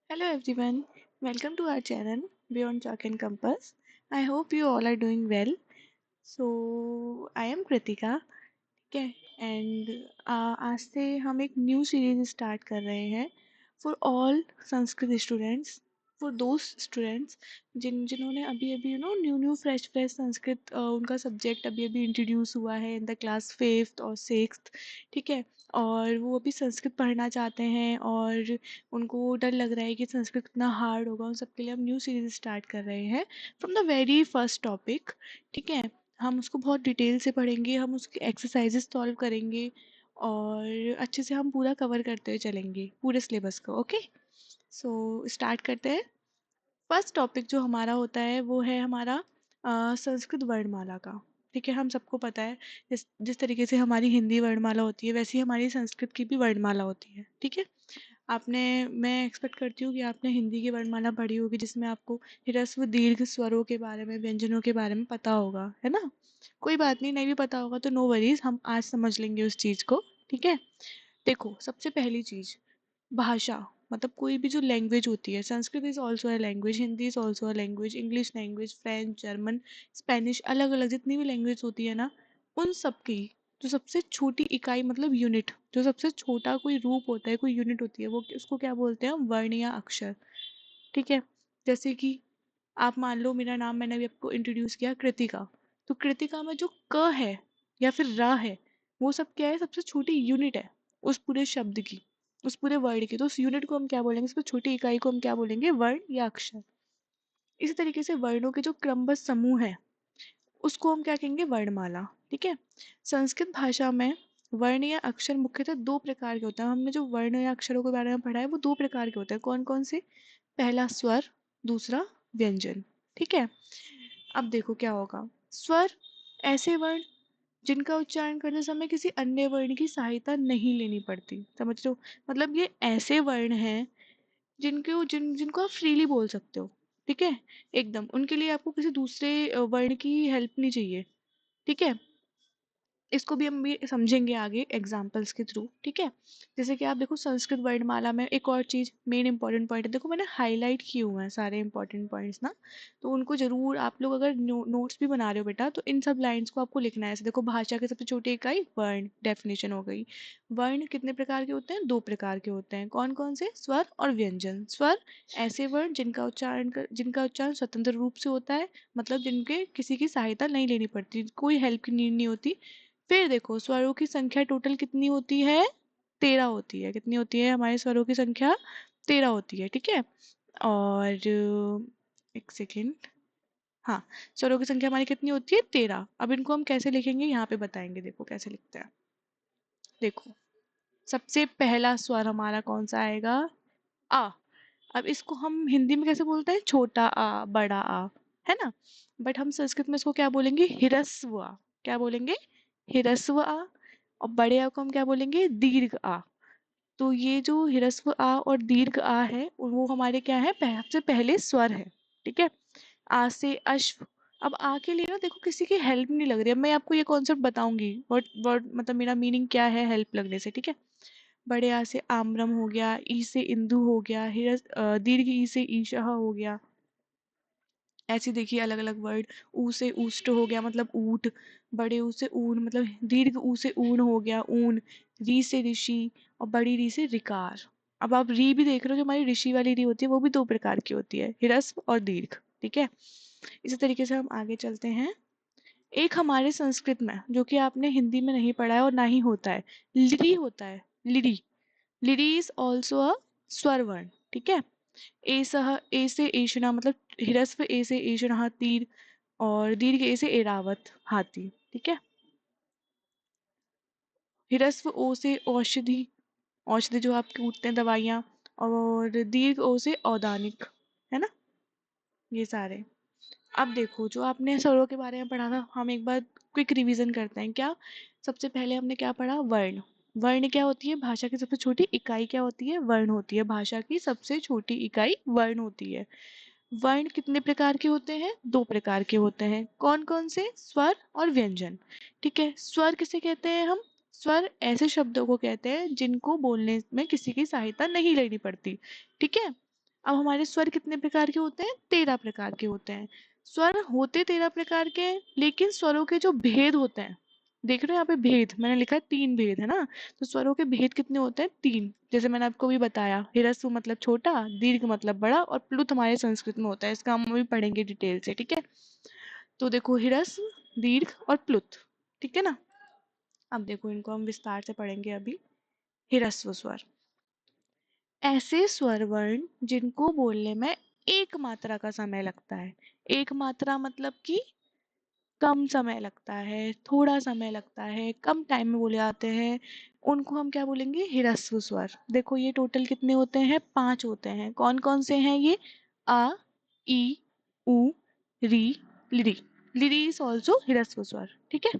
Hello everyone, welcome to our channel Beyond Chalk and Compass. I hope you all are doing well. So I am Kritika, ठीक है and आज से हम एक new series start कर रहे हैं for all Sanskrit students, for those students जिन्होंने अभी अभी न्यू फ्रेश संस्कृत उनका सब्जेक्ट अभी अभी इंट्रोड्यूस हुआ है इन द क्लास 5th और 6th, ठीक है। और वो अभी संस्कृत पढ़ना चाहते हैं और उनको डर लग रहा है कि संस्कृत कितना हार्ड होगा, उन सबके लिए हम न्यू सीरीज स्टार्ट कर रहे हैं from the very first topic, ठीक है। हम उसको बहुत डिटेल से पढ़ेंगे, हम उसके एक्सरसाइजेस सॉल्व करेंगे और अच्छे से हम पूरा कवर करते हुए चलेंगे पूरे सिलेबस को। ओके, सो स्टार्ट करते हैं। फर्स्ट टॉपिक जो हमारा होता है वो है हमारा संस्कृत वर्णमाला का, ठीक है। हम सबको पता है जिस जिस तरीके से हमारी हिंदी वर्णमाला होती है वैसी हमारी संस्कृत की भी वर्णमाला होती है, ठीक है। आपने मैं एक्सपेक्ट करती हूँ कि आपने हिंदी की वर्णमाला पढ़ी होगी जिसमें आपको ह्रस्व दीर्घ स्वरों के बारे में, व्यंजनों के बारे में पता होगा, है ना। कोई बात नहीं, नहीं भी पता होगा तो नो वरीज, हम आज समझ लेंगे उस चीज़ को, ठीक है। देखो, सबसे पहली चीज़ भाषा, मतलब कोई भी जो लैंग्वेज होती है, Sanskrit is also a language, Hindi is also a language, English language, French, German, Spanish, अलग अलग जितनी भी लैंग्वेज होती है ना, उन सब की जो सबसे छोटी इकाई मतलब यूनिट, जो सबसे छोटा कोई रूप होता है, कोई यूनिट होती है, वो उसको क्या बोलते हैं, वर्ण या अक्षर, ठीक है। जैसे कि आप मान लो मेरा नाम मैंने अभी आपको इंट्रोड्यूस किया कृतिका, तो कृतिका में जो क है या फिर र है, वो सब क्या है, सबसे छोटी यूनिट है उस पूरे शब्द की, उस पूरे वर्ड की। तो उस यूनिट को हम क्या बोलेंगे, सबसे छोटी इकाई को हम क्या बोलेंगे, वर्ण या अक्षर। इसी तरीके से वर्णों के जो क्रमबद्ध समूह है उसको हम क्या कहेंगे, वर्णमाला, ठीक है। संस्कृत भाषा में वर्ण या अक्षर मुख्यतः दो प्रकार के होते हैं। हमने जो वर्ण या अक्षरों के बारे में पढ़ा है वो दो प्रकार के होते हैं। कौन कौन से? पहला स्वर, दूसरा व्यंजन, ठीक है। अब देखो क्या होगा, स्वर ऐसे वर्ण जिनका उच्चारण करते समय किसी अन्य वर्ण की सहायता नहीं लेनी पड़ती, समझ रहे हो। मतलब ये ऐसे वर्ण हैं जिनको आप फ्रीली बोल सकते हो, ठीक है। एकदम उनके लिए आपको किसी दूसरे वर्ण की हेल्प नहीं चाहिए, ठीक है। इसको भी हम भी समझेंगे आगे एग्जाम्पल्स के थ्रू, ठीक है। जैसे कि आप देखो संस्कृत वर्णमाला में एक और चीज मेन इंपॉर्टेंट पॉइंट है, देखो मैंने हाईलाइट किए हुए हैं सारे इंपॉर्टेंट पॉइंट्स ना, तो उनको जरूर आप लोग अगर नोट्स भी बना रहे हो बेटा तो इन सब लाइंस को आपको लिखना है। ऐसे देखो, भाषा की सबसे छोटी इकाई वर्ण, डेफिनेशन हो गई। वर्ण कितने प्रकार के होते हैं, दो प्रकार के होते हैं। कौन कौन से? स्वर और व्यंजन। स्वर ऐसे वर्ण जिनका उच्चारण स्वतंत्र रूप से होता है, मतलब जिनके किसी की सहायता नहीं लेनी पड़ती, कोई हेल्प की नीड नहीं होती। फिर देखो स्वरों की संख्या टोटल कितनी होती है, 13 होती है। कितनी होती है हमारे स्वरों की संख्या? 13 होती है, ठीक है। और एक सेकेंड, हाँ, स्वरों की संख्या हमारी कितनी होती है? 13। अब इनको हम कैसे लिखेंगे यहाँ पे बताएंगे, देखो कैसे लिखते हैं। देखो, सबसे पहला स्वर हमारा कौन सा आएगा? आ। अब इसको हम हिंदी में कैसे बोलते हैं? छोटा आ, बड़ा आ, है ना। बट हम संस्कृत में इसको क्या बोलेंगे? हिरस्व आ। क्या बोलेंगे? हिरस्व आ। और बड़े आ को हम क्या बोलेंगे? दीर्घ आ। तो ये जो हिरस्व आ और दीर्घ आ है वो हमारे क्या है, सबसे पहले स्वर है, ठीक है। आ से अश्व। अब आ के लिए ना देखो किसी की हेल्प नहीं लग रही है, मैं आपको ये कॉन्सेप्ट बताऊंगी वर्ड वर्ड मतलब मेरा मीनिंग क्या है हेल्प लगने से, ठीक है। बड़े आ से आम्रम हो गया, ई से इंदु हो गया, दीर्घ ई से ईशः हो गया। ऐसे देखिए अलग अलग वर्ड। ऊ से ऊष्ट हो गया मतलब ऊंट। बड़े ऊ से ऊन मतलब दीर्घ ऊ से ऊन हो गया ऊन। री से ऋषि और बड़ी री से रिकार। अब आप री भी देख रहे हो, जो हमारी ऋषि वाली री होती है वो भी दो प्रकार की होती है, हिरस्व और दीर्घ, ठीक है। इसी तरीके से हम आगे चलते हैं। एक हमारे संस्कृत में जो कि आपने हिंदी में नहीं पढ़ा है और ना ही होता है, लिरी होता है। लिरी, लिरी इज ऑल्सो अ स्वर वर्ण, ठीक है। ए सह, ए से एषणा मतलब हिरस्व ए से एषणः तीर, और दीर्घ ए से एरावत हाथी, ठीक है। हिरस्व ओ से औषधि, औषधि जो आप कूटते हैं दवाइयाँ, और दीर्घ ओ से औदानिक, है ना, ये सारे। अब देखो जो आपने स्वरों के बारे में पढ़ा था, हम एक बार क्विक रिवीजन करते हैं। क्या? सबसे पहले हमने क्या पढ़ा? वर्ण। वर्ण क्या होती है? भाषा की सबसे छोटी इकाई क्या होती है? वर्ण होती है। भाषा की सबसे छोटी इकाई वर्ण होती है। वर्ण कितने प्रकार के होते हैं? दो प्रकार के होते हैं। कौन कौन से? स्वर और व्यंजन, ठीक है। स्वर किसे कहते हैं हम? स्वर ऐसे शब्दों को कहते हैं जिनको बोलने में किसी की सहायता नहीं लेनी पड़ती, ठीक है। अब हमारे स्वर कितने प्रकार के होते हैं? 13 प्रकार के होते हैं। स्वर होते 13 प्रकार के हैं, लेकिन स्वरों के जो भेद होते हैं, देख रहे हो यहाँ पे भेद मैंने लिखा है, 3 भेद है ना। तो स्वरों के भेद कितने होते हैं? 3। जैसे मैंने आपको भी बताया, हिरस्व मतलब छोटा, दीर्घ मतलब बड़ा, और प्लुत हमारे संस्कृत में होता है। इसका हम अभी पढ़ेंगे डिटेल से, ठीक है। तो देखो, हिरस्व, दीर्घ और प्लुत, ठीक है ना। अब देखो, इनको हम विस्तार से पढ़ेंगे अभी। हिरस्व स्वर, ऐसे स्वर वर्ण जिनको बोलने में एक मात्रा का समय लगता है। एक मात्रा मतलब कि कम समय लगता है, थोड़ा समय लगता है, कम टाइम में बोले जाते हैं, उनको हम क्या बोलेंगे? हिरस्व स्वर। देखो, ये टोटल कितने होते हैं? 5 होते हैं। कौन कौन से हैं ये? आ, ई, उ, री, लिरी। लिरी इज ऑल्सो हिरस्व स्वर, ठीक है।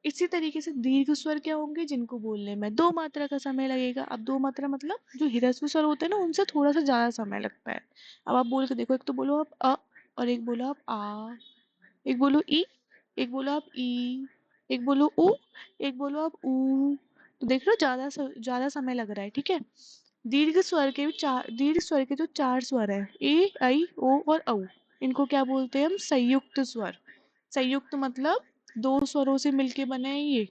इसी तरीके से दीर्घ स्वर क्या होंगे? जिनको बोलने में 2 मात्रा का समय लगेगा। अब 2 मात्रा मतलब जो ह्रस्व स्वर होते हैं ना, उनसे थोड़ा सा ज्यादा समय लगता है। अब आप बोल के देखो, एक तो बोलो आप अ, और एक बोलो आप आ, एक बोलो ई, एक बोलो आप ई, एक बोलो उ, एक बोलो आप ऊ। तो देख रहे हो, ज्यादा समय लग रहा है, ठीक है। दीर्घ स्वर के जो 4 स्वर है, ए, ऐ, ओ और औ, इनको क्या बोलते हैं हम? संयुक्त स्वर। संयुक्त मतलब 2 स्वरों से मिलके बने हैं ये।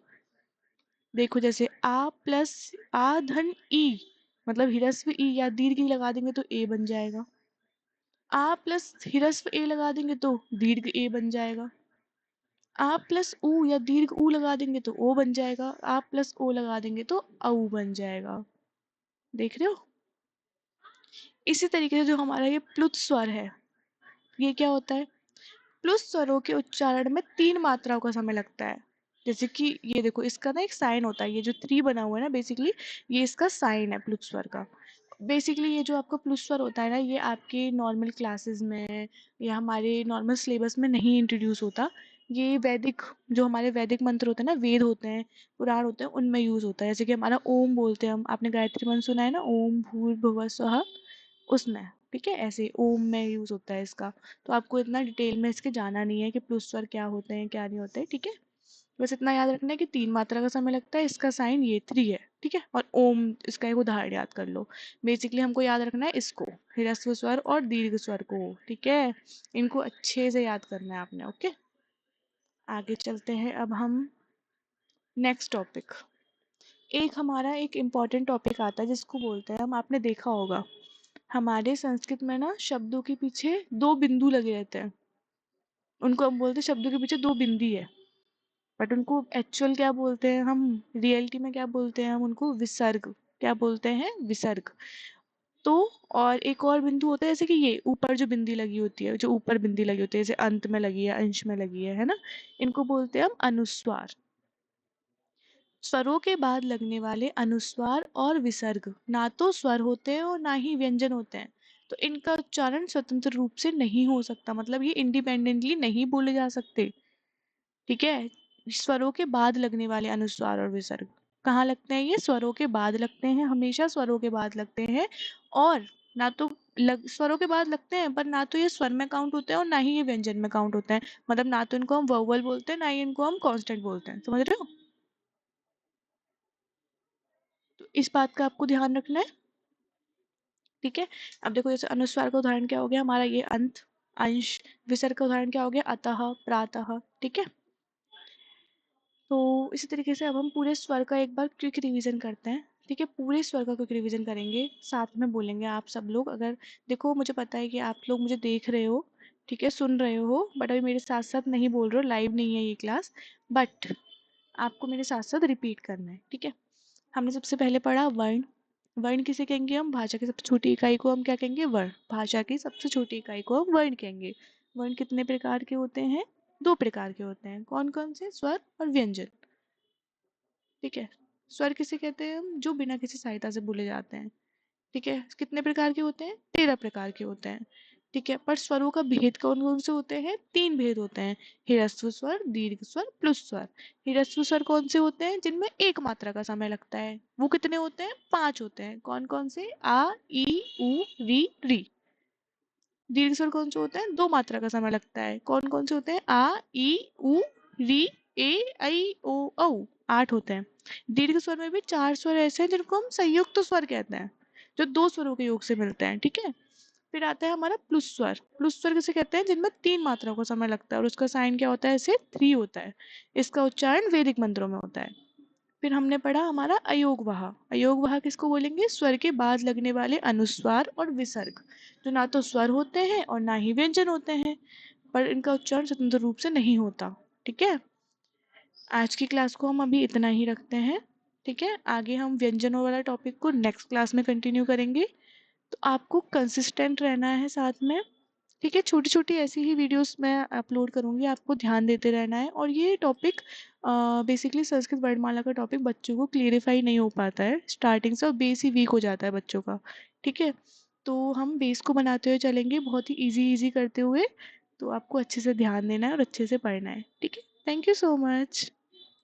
देखो, जैसे आ प्लस आ धन ई, मतलब हिरस्व ई या दीर्घ ई लगा देंगे तो ए बन जाएगा। आ प्लस हिरस्व ए लगा देंगे तो दीर्घ ए बन जाएगा। आ प्लस उ या दीर्घ उ लगा देंगे तो ओ बन जाएगा। आ प्लस ओ लगा देंगे तो औ बन जाएगा। देख रहे हो? इसी तरीके से जो हमारा ये प्लुत स्वर है, ये क्या होता है? प्लुत स्वरों के उच्चारण में 3 मात्राओं का समय लगता है। जैसे कि ये देखो, इसका ना एक साइन होता है, ये जो 3 बना हुआ है ना, बेसिकली ये इसका साइन है प्लुत स्वर का। बेसिकली ये जो आपका प्लुत स्वर होता है ना, ये आपके नॉर्मल क्लासेस में या हमारे नॉर्मल सिलेबस में नहीं इंट्रोड्यूस होता। ये वैदिक, जो हमारे वैदिक मंत्र होते हैं ना, वेद होते हैं, पुराण होते हैं, उनमें यूज होता है। जैसे कि हमारा ओम बोलते हैं हम, आपने गायत्री मंत्र सुना है ना, ओम भूर्भुवः स्वः, उसमें, ठीक है, ऐसे ओम में यूज होता है इसका। तो आपको इतना डिटेल में इसके जाना नहीं है कि प्लस स्वर क्या होते हैं क्या नहीं होते, ठीक है। बस इतना याद रखना है कि 3 मात्रा का समय लगता है, इसका साइन ये 3 है, ठीक है। और ओम, इसका एक उदाहरण याद कर लो। बेसिकली हमको याद रखना है इसको, ह्रस्व स्वर और दीर्घ स्वर को, ठीक है। इनको अच्छे से याद करना है आपने, ओके। आगे चलते हैं अब हम नेक्स्ट टॉपिक। एक हमारा एक इम्पॉर्टेंट टॉपिक आता है जिसको बोलते हैं हम, आपने देखा होगा हमारे संस्कृत में ना, शब्दों के पीछे 2 बिंदु लगे रहते हैं। उनको हम बोलते हैं शब्दों के पीछे 2 बिंदी है। बट उनको एक्चुअल क्या बोलते हैं हम? रियलिटी में क्या बोलते हैं हम उनको? विसर्ग। क्या बोलते हैं? विसर्ग। तो और एक और बिंदु होता है, जैसे कि ये ऊपर जो बिंदी लगी होती है, जो ऊपर बिंदी लगी होती है, जैसे अंत में लगी है, अंश में लगी है ना, इनको बोलते हैं हम अनुस्वार। स्वरों के बाद लगने वाले अनुस्वार और विसर्ग ना तो स्वर होते हैं और ना ही व्यंजन होते हैं। तो इनका उच्चारण स्वतंत्र रूप से नहीं हो सकता, मतलब ये इंडिपेंडेंटली नहीं बोले जा सकते, ठीक है। स्वरों के बाद लगने वाले अनुस्वार और विसर्ग कहाँ लगते हैं? ये स्वरों के बाद लगते हैं, हमेशा स्वरों के बाद लगते हैं। और ना तो स्वरों के बाद लगते हैं, पर ना तो ये स्वर में काउंट होते हैं और ना ही ये व्यंजन में काउंट होते हैं। मतलब ना तो इनको हम वोवल बोलते हैं, ना ही इनको हम कॉन्स्टेंट बोलते हैं। समझ रहे हो? तो इस बात का आपको ध्यान रखना है, ठीक है। अब देखो, जैसे अनुस्वार का उदाहरण क्या हो गया हमारा? ये अंत, अंश। विसर्ग का उदाहरण क्या हो गया? अतः, प्रातः, ठीक है। तो इसी तरीके से अब हम पूरे स्वर का एक बार क्विक रिवीजन करते हैं, ठीक है। पूरे स्वर का क्विक रिवीजन करेंगे, साथ में बोलेंगे आप सब लोग। अगर देखो, मुझे पता है कि आप लोग मुझे देख रहे हो, ठीक है, सुन रहे हो, बट अभी मेरे साथ साथ नहीं बोल रहे हो, लाइव नहीं है ये क्लास। बट आपको मेरे साथ साथ रिपीट करना है, ठीक है। हमने सबसे पहले पढ़ा वर्ण। वर्ण किसे कहेंगे हम? भाषा की सबसे छोटी इकाई को हम क्या कहेंगे? वर्ण। भाषा की सबसे छोटी इकाई को हम वर्ण कहेंगे। वर्ण कितने प्रकार के होते हैं? 2 प्रकार के होते हैं। कौन कौन से? स्वर और व्यंजन, ठीक है। स्वर किसे कहते हैं हम? जो बिना किसी सहायता से बोले जाते हैं, ठीक है। कितने प्रकार के होते हैं? 13 प्रकार के होते हैं, ठीक है। पर स्वरों का भेद कौन कौन से होते हैं? 3 भेद होते हैं, ह्रस्व स्वर, दीर्घ स्वर, प्लुत स्वर। ह्रस्व स्वर कौन से होते हैं? जिनमें एक मात्रा का समय लगता है। वो कितने होते हैं? 5 होते हैं। कौन कौन से? आ, ई, उ, री। दीर्घ स्वर कौन से होते हैं? 2 मात्रा का समय लगता है। कौन कौन से होते हैं? आ, ई, उ, री, ए, ऐ, ओ, औ। 8 होते हैं। दीर्घ स्वर में भी 4 स्वर ऐसे हैं जिनको हम संयुक्त स्वर कहते हैं। जो दो स्वरों के योग से मिलते हैं, ठीक है। फिर आता है हमारा प्लुस स्वर। प्लुस स्वर किसे कहते हैं? जिनमें 3 मात्राओं को समय लगता है और उसका साइन क्या होता है? ऐसे 3 होता है। इसका उच्चारण वैदिक मंत्रों में होता है। फिर हमने पढ़ा हमारा अयोगवाह। अयोगवाह किसको बोलेंगे? स्वर के बाद लगने वाले अनुस्वार और विसर्ग, जो ना तो स्वर होते हैं और ना ही व्यंजन होते हैं, पर इनका उच्चारण स्वतंत्र रूप से नहीं होता, ठीक है। आज की क्लास को हम अभी इतना ही रखते हैं, ठीक है। आगे हम व्यंजनों वाला टॉपिक को नेक्स्ट क्लास में कंटिन्यू करेंगे। तो आपको कंसिस्टेंट रहना है साथ में, ठीक है। छोटी छोटी ऐसी ही वीडियोस मैं अपलोड करूंगी, आपको ध्यान देते रहना है। और ये टॉपिक बेसिकली संस्कृत वर्णमाला का टॉपिक बच्चों को क्लियरिफाई नहीं हो पाता है स्टार्टिंग से, और बेस ही वीक हो जाता है बच्चों का, ठीक है। तो हम बेस को बनाते हुए चलेंगे, बहुत ही इजी इजी करते हुए। तो आपको अच्छे से ध्यान देना है और अच्छे से पढ़ना है, ठीक है। Thank you so much.